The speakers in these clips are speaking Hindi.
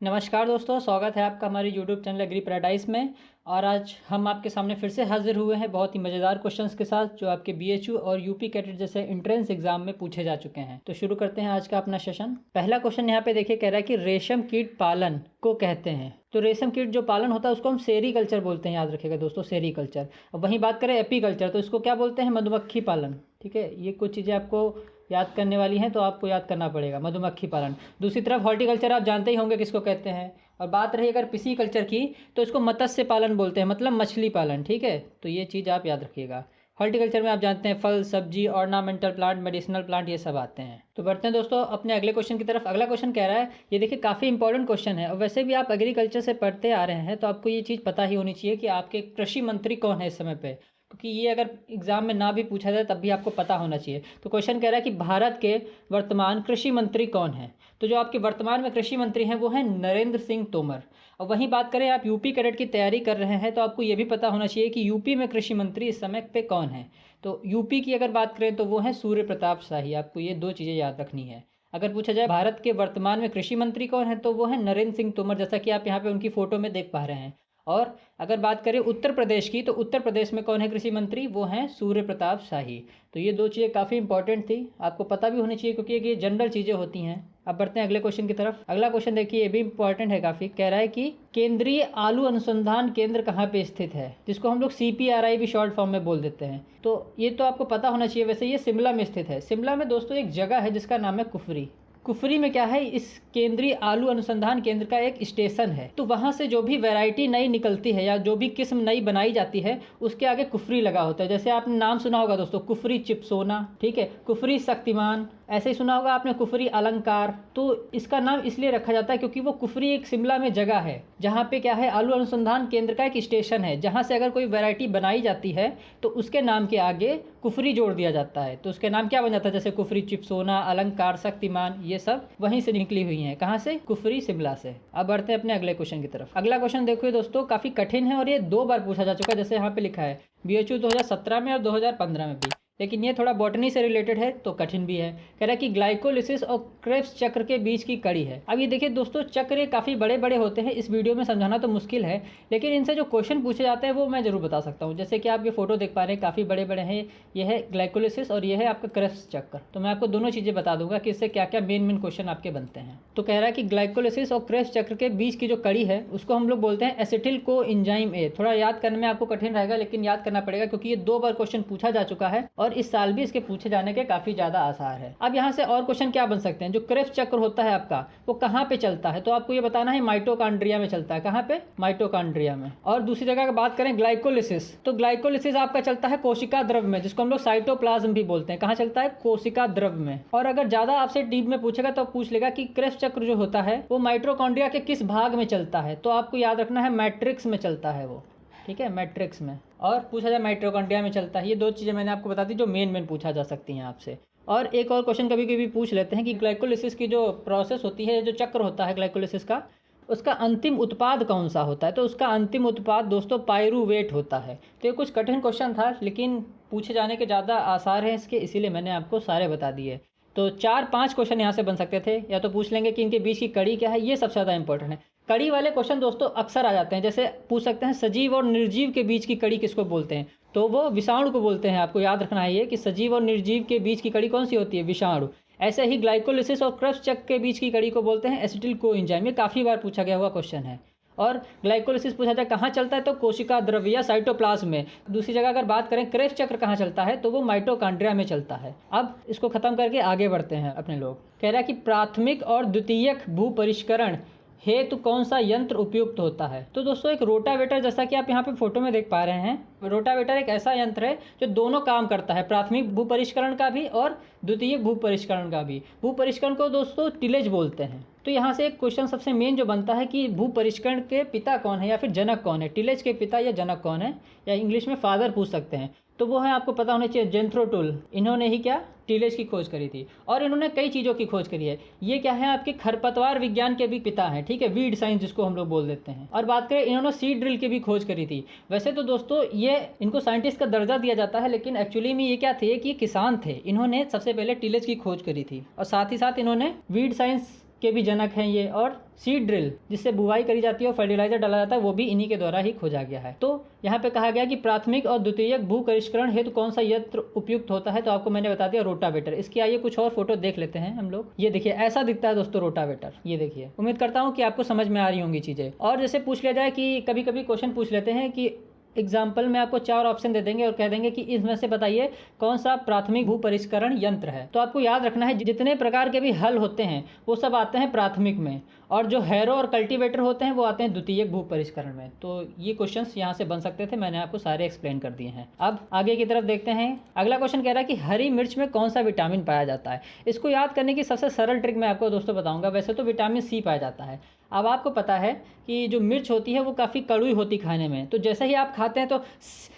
नमस्कार दोस्तों, स्वागत है आपका हमारे यूट्यूब चैनल एग्री पैराडाइज में। और आज हम आपके सामने फिर से हाजिर हुए हैं बहुत ही मज़ेदार क्वेश्चंस के साथ जो आपके बीएचयू और यूपी कैडेट जैसे एंट्रेंस एग्जाम में पूछे जा चुके हैं। तो शुरू करते हैं आज का अपना सेशन। पहला क्वेश्चन यहाँ पे देखिए, कह रहा है कि रेशम कीट पालन को कहते हैं। तो रेशम कीट जो पालन होता है उसको हम सेरीकल्चर बोलते हैं, याद रखिएगा दोस्तों, सेरीकल्चर। और वहीं बात करें एपीकल्चर, तो इसको क्या बोलते हैं? मधुमक्खी पालन। ठीक है, ये कुछ चीज़ें आपको याद करने वाली हैं, तो आपको याद करना पड़ेगा मधुमक्खी पालन। दूसरी तरफ हॉर्टिकल्चर आप जानते ही होंगे किसको कहते हैं। और बात रही अगर पिसीकल्चर की, तो इसको मत्स्य पालन बोलते हैं, मतलब मछली पालन। ठीक है, तो ये चीज़ आप याद रखिएगा। हॉर्टिकल्चर में आप जानते हैं फल, सब्जी, ऑर्नामेंटल प्लांट, मेडिसिनल प्लांट, ये सब आते हैं। तो बढ़ते हैं दोस्तों अपने अगले क्वेश्चन की तरफ। अगला क्वेश्चन कह रहा है, ये देखिए काफ़ी इंपॉर्टेंट क्वेश्चन है, और वैसे भी आप एग्रीकल्चर से पढ़ते आ रहे हैं तो आपको ये चीज़ पता ही होनी चाहिए कि आपके कृषि मंत्री कौन है इस समय पे, क्योंकि ये अगर एग्जाम में ना भी पूछा जाए तब भी आपको पता होना चाहिए। तो क्वेश्चन कह रहा है कि भारत के वर्तमान कृषि मंत्री कौन हैं? तो जो आपके वर्तमान में कृषि मंत्री हैं वो हैं नरेंद्र सिंह तोमर। और वहीं बात करें आप यूपी कैडेट की तैयारी कर रहे हैं तो आपको ये भी पता होना चाहिए कि यूपी में कृषि मंत्री इस समय पे कौन है। तो यूपी की अगर बात करें तो वो हैं सूर्य प्रताप शाही। आपको ये दो चीज़ें याद रखनी है। अगर पूछा जाए भारत के वर्तमान में कृषि मंत्री कौन है, तो वो है नरेंद्र सिंह तोमर, जैसा कि आप यहाँ पे उनकी फ़ोटो में देख पा रहे हैं। और अगर बात करें उत्तर प्रदेश की, तो उत्तर प्रदेश में कौन है कृषि मंत्री? वो हैं सूर्य प्रताप शाही। तो ये दो चीज़ें काफ़ी इंपॉर्टेंट थी, आपको पता भी होनी चाहिए, क्योंकि ये जनरल चीज़ें होती हैं। अब बढ़ते हैं अगले क्वेश्चन की तरफ। अगला क्वेश्चन देखिए, ये भी इंपॉर्टेंट है काफ़ी। कह रहा है कि केंद्रीय आलू अनुसंधान केंद्र कहाँ पे स्थित है, जिसको हम लोग CPRI भी शॉर्ट फॉर्म में बोल देते हैं। तो ये तो आपको पता होना चाहिए। वैसे ये शिमला में स्थित है। शिमला में दोस्तों एक जगह है जिसका नाम है कुफरी। कुफरी में क्या है, इस केंद्रीय आलू अनुसंधान केंद्र का एक स्टेशन है। तो वहाँ से जो भी वैरायटी नई निकलती है या जो भी किस्म नई बनाई जाती है उसके आगे कुफरी लगा होता है। जैसे आपने नाम सुना होगा दोस्तों, कुफरी चिप्सोना, ठीक है, कुफरी शक्तिमान, ऐसे ही सुना होगा आपने कुफरी अलंकार। तो इसका नाम इसलिए रखा जाता है क्योंकि वो कुफरी एक शिमला में जगह है जहाँ पे क्या है, आलू अनुसंधान केंद्र का एक स्टेशन है जहाँ से अगर कोई वैरायटी बनाई जाती है तो उसके नाम के आगे कुफरी जोड़ दिया जाता है। तो उसके नाम क्या बन जाता है? जैसे कुफरी चिप्सोना, अलंकार, शक्तिमान, ये सब वहीं से निकली हुई हैं। कहाँ से? कुफरी, शिमला से। अब बढ़ते हैं अपने अगले क्वेश्चन की तरफ। अगला क्वेश्चन देखिए दोस्तों, काफ़ी कठिन है और ये 2 बार पूछा जा चुका है, जैसे यहाँ पे लिखा है BHU 2017 में और 2015 में भी। लेकिन ये थोड़ा बॉटनी से रिलेटेड है तो कठिन भी है। कह रहा है कि ग्लाइकोलिसिस और क्रेब्स चक्र के बीच की कड़ी है। अब ये देखिए दोस्तों, चक्र काफ़ी बड़े बड़े होते हैं, इस वीडियो में समझाना तो मुश्किल है, लेकिन इनसे जो क्वेश्चन पूछे जाते हैं वो मैं जरूर बता सकता हूँ। जैसे कि आप ये फोटो देख पा रहे हैं, काफ़ी बड़े बड़े हैं। ये है ग्लाइकोलिसिस और ये है आपका क्रेब्स चक्र। तो मैं आपको दोनों चीज़ें बता दूंगा कि इससे क्या क्या मेन क्वेश्चन आपके बनते हैं। तो कह रहा है कि ग्लाइकोलिसिस और क्रेब्स चक्र के बीच की जो कड़ी है उसको हम लोग बोलते हैं एसिटिल को एंजाइम ए। थोड़ा याद करने में आपको कठिन रहेगा, लेकिन याद करना पड़ेगा क्योंकि ये 2 बार क्वेश्चन पूछा जा चुका है और इस साल भी इसके पूछे जाने के काफी ज्यादा आसार है। अब यहाँ से और क्वेश्चन क्या बन सकते हैं? जो क्रेब्स चक्र होता है आपका, वो कहाँ पे चलता है? तो आपको ये बताना है माइटोकॉन्ड्रिया में चलता है। कहाँ पे? माइटोकॉन्ड्रिया में। और दूसरी जगह की बात करें ग्लाइकोलिसिस, तो ग्लाइकोलिसिस आपका चलता है कोशिका द्रव में, जिसको हम लोग साइटोप्लाज्म भी बोलते हैं। कहाँ चलता है? कोशिका द्रव में। और अगर ज्यादा आपसे डीप में पूछेगा तो पूछ लेगा कि क्रेब्स चक्र जो होता है वो माइटोकॉन्ड्रिया के किस भाग में चलता है, तो आपको याद रखना है मैट्रिक्स में चलता है वो। ठीक है, मैट्रिक्स में। और पूछा जाए माइटोकॉन्ड्रिया में चलता है। ये 2 चीज़ें मैंने आपको बता दी जो मेन पूछा जा सकती हैं आपसे। और एक और क्वेश्चन कभी कभी पूछ लेते हैं कि ग्लाइकोलिसिस की जो प्रोसेस होती है, जो चक्र होता है ग्लाइकोलिसिस का, उसका अंतिम उत्पाद कौन सा होता है? तो उसका अंतिम उत्पाद दोस्तों पायरूवेट होता है। तो ये कुछ कठिन क्वेश्चन था, लेकिन पूछे जाने के ज़्यादा आसार हैं इसके, इसीलिए मैंने आपको सारे बता दिए। तो 4-5 क्वेश्चन यहाँ से बन सकते थे। या तो पूछ लेंगे कि इनके बीच की कड़ी क्या है, ये सबसे ज़्यादा इंपॉर्टेंट है। कड़ी वाले क्वेश्चन दोस्तों अक्सर आ जाते हैं। जैसे पूछ सकते हैं सजीव और निर्जीव के बीच की कड़ी किसको बोलते हैं? तो वो विषाणु को बोलते हैं। आपको याद रखना है ये कि सजीव और निर्जीव के बीच की कड़ी कौन सी होती है? विषाणु। ऐसे ही ग्लाइकोलिसिस और क्रेब्स चक्र के बीच की कड़ी को बोलते हैं एसिटिल को एंजाइम। ये काफ़ी बार पूछा गया हुआ क्वेश्चन है। और ग्लाइकोलिसिस पूछा जाए कहाँ चलता है, तो कोशिका द्रव्य या साइटोप्लाज्म में। दूसरी जगह अगर बात करें क्रेब्स चक्र कहाँ चलता है, तो वो माइटोकॉन्ड्रिया में चलता है। अब इसको खत्म करके आगे बढ़ते हैं अपने लोग। कह रहा है कि प्राथमिक और द्वितीयक भू परिष्करण हेतु कौन सा यंत्र उपयुक्त होता है? तो दोस्तों एक रोटावेटर, जैसा कि आप यहाँ पे फोटो में देख पा रहे हैं, रोटावेटर एक ऐसा यंत्र है जो दोनों काम करता है, प्राथमिक भू परिष्करण का भी और द्वितीय भू परिष्करण का भी। भू परिष्करण को दोस्तों टिलेज बोलते हैं। तो यहाँ से एक क्वेश्चन सबसे मेन जो बनता है कि भू परिष्करण के पिता कौन है या फिर जनक कौन है? टिलेज के पिता या जनक कौन है, या इंग्लिश में फादर पूछ सकते हैं। तो वो है, आपको पता होना चाहिए, जेंथ्रो टुल। इन्होंने ही क्या, टिलेज की खोज करी थी। और इन्होंने कई चीज़ों की खोज करी है। ये क्या है, आपके खरपतवार विज्ञान के भी पिता हैं। ठीक है, वीड साइंस जिसको हम लोग बोल देते हैं। और बात करें, इन्होंने सीड ड्रिल की भी खोज करी थी। वैसे तो दोस्तों ये इनको साइंटिस्ट का दर्जा दिया जाता है, लेकिन एक्चुअली में ये क्या थे कि किसान थे। इन्होंने सबसे पहले टिलेज की खोज करी थी और साथ ही साथ इन्होंने वीड साइंस के भी जनक हैं ये, और सीड ड्रिल जिससे बुवाई करी जाती है और फर्टिलाइजर डाला जाता है वो भी इन्हीं के द्वारा ही खोजा गया है। तो यहाँ पे कहा गया कि प्राथमिक और द्वितीयक भू परिष्करण हेतु कौन सा यंत्र उपयुक्त होता है, तो आपको मैंने बता दिया रोटावेटर। इसकी आइए कुछ और फोटो देख लेते हैं हम लोग। ये देखिए ऐसा दिखता है दोस्तों रोटावेटर, ये देखिए। उम्मीद करता हूँ कि आपको समझ में आ रही होंगी चीज़ें। और जैसे पूछ लिया जाए कि कभी कभी क्वेश्चन पूछ लेते हैं कि एग्जाम्पल में आपको 4 ऑप्शन दे देंगे और कह देंगे कि इसमें से बताइए कौन सा प्राथमिक भू परिष्करण यंत्र है। तो आपको याद रखना है जितने प्रकार के भी हल होते हैं वो सब आते हैं प्राथमिक में, और जो हैरो और कल्टीवेटर होते हैं वो आते हैं द्वितीयक भू परिष्करण में। तो ये क्वेश्चंस यहाँ से बन सकते थे, मैंने आपको सारे एक्सप्लेन कर दिए हैं। अब आगे की तरफ देखते हैं। अगला क्वेश्चन कह रहा है कि हरी मिर्च में कौन सा विटामिन पाया जाता है। इसको याद करने की सबसे सरल ट्रिक मैं आपको दोस्तों बताऊंगा। वैसे तो विटामिन सी पाया जाता है। अब आपको पता है कि जो मिर्च होती है वो काफ़ी कड़वी होती खाने में, तो जैसे ही आप खाते हैं तो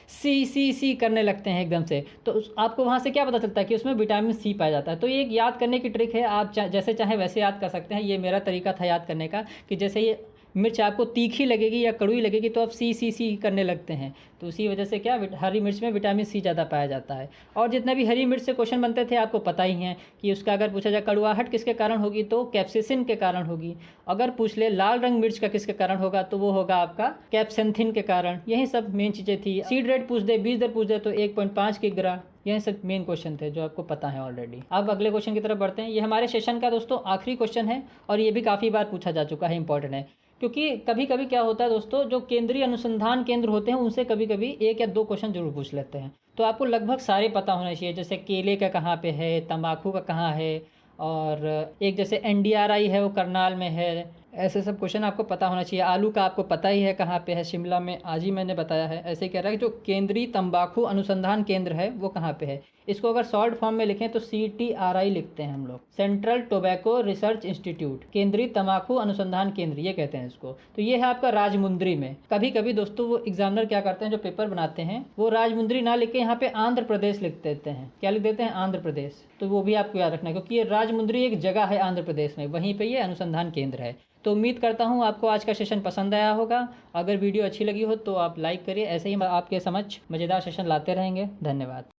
सी सी सी करने लगते हैं एकदम से, तो आपको वहाँ से क्या पता चलता है कि उसमें विटामिन सी पाया जाता है। तो ये एक याद करने की ट्रिक है, आप जैसे चाहे वैसे याद कर सकते हैं। ये मेरा तरीका था याद करने का कि जैसे ये मिर्च आपको तीखी लगेगी या कड़वी लगेगी तो आप सी करने लगते हैं, तो उसी वजह से क्या हरी मिर्च में विटामिन सी ज़्यादा पाया जाता है। और जितने भी हरी मिर्च से क्वेश्चन बनते थे आपको पता ही है कि उसका अगर पूछा जाए कड़वाहट किसके कारण होगी तो कैप्सिसिन के कारण होगी। अगर पूछ ले लाल रंग मिर्च का किसके कारण होगा तो वो होगा आपका कैप्सेंथिन के कारण। यही सब मेन चीज़ें थी। सीड रेट पूछ दे, बीज दर पूछ दे तो 1.5 किग्रा। यही सब मेन क्वेश्चन थे जो आपको पता है ऑलरेडी। अब अगले क्वेश्चन की तरफ बढ़ते हैं। ये हमारे सेशन का दोस्तों आखिरी क्वेश्चन है और ये भी काफ़ी बार पूछा जा चुका है, इंपॉर्टेंट है। क्योंकि कभी कभी क्या होता है दोस्तों, जो केंद्रीय अनुसंधान केंद्र होते हैं उनसे कभी कभी 1 या 2 क्वेश्चन जरूर पूछ लेते हैं। तो आपको लगभग सारे पता होना चाहिए, जैसे केले का कहाँ पे है, तंबाकू का कहाँ है, और एक जैसे NDRI है वो करनाल में है। ऐसे सब क्वेश्चन आपको पता होना चाहिए। आलू का आपको पता ही है कहाँ पे है, शिमला में, आज ही मैंने बताया है। ऐसे कह रहा है कि जो केंद्रीय तंबाकू अनुसंधान केंद्र है वो कहाँ पे है। इसको अगर शॉर्ट फॉर्म में लिखें तो CTRI लिखते हैं हम लोग, सेंट्रल टोबैको रिसर्च इंस्टीट्यूट, केंद्रीय तंबाकू अनुसंधान केंद्र ये कहते हैं इसको। तो ये है आपका राजमुंद्री में। कभी कभी दोस्तों वो एग्जामिनर क्या करते हैं, जो पेपर बनाते हैं वो राजमुंद्री ना लिख के यहाँ पे आंध्र प्रदेश लिख देते हैं। क्या लिख देते हैं? आंध्र प्रदेश। तो वो भी आपको याद रखना है क्योंकि ये राजमुंद्री एक जगह है आंध्र प्रदेश में, वहीं पर ये अनुसंधान केंद्र है। तो उम्मीद करता हूँ आपको आज का सेशन पसंद आया होगा। अगर वीडियो अच्छी लगी हो तो आप लाइक करिए। ऐसे ही आपके समझ मज़ेदार सेशन लाते रहेंगे। धन्यवाद।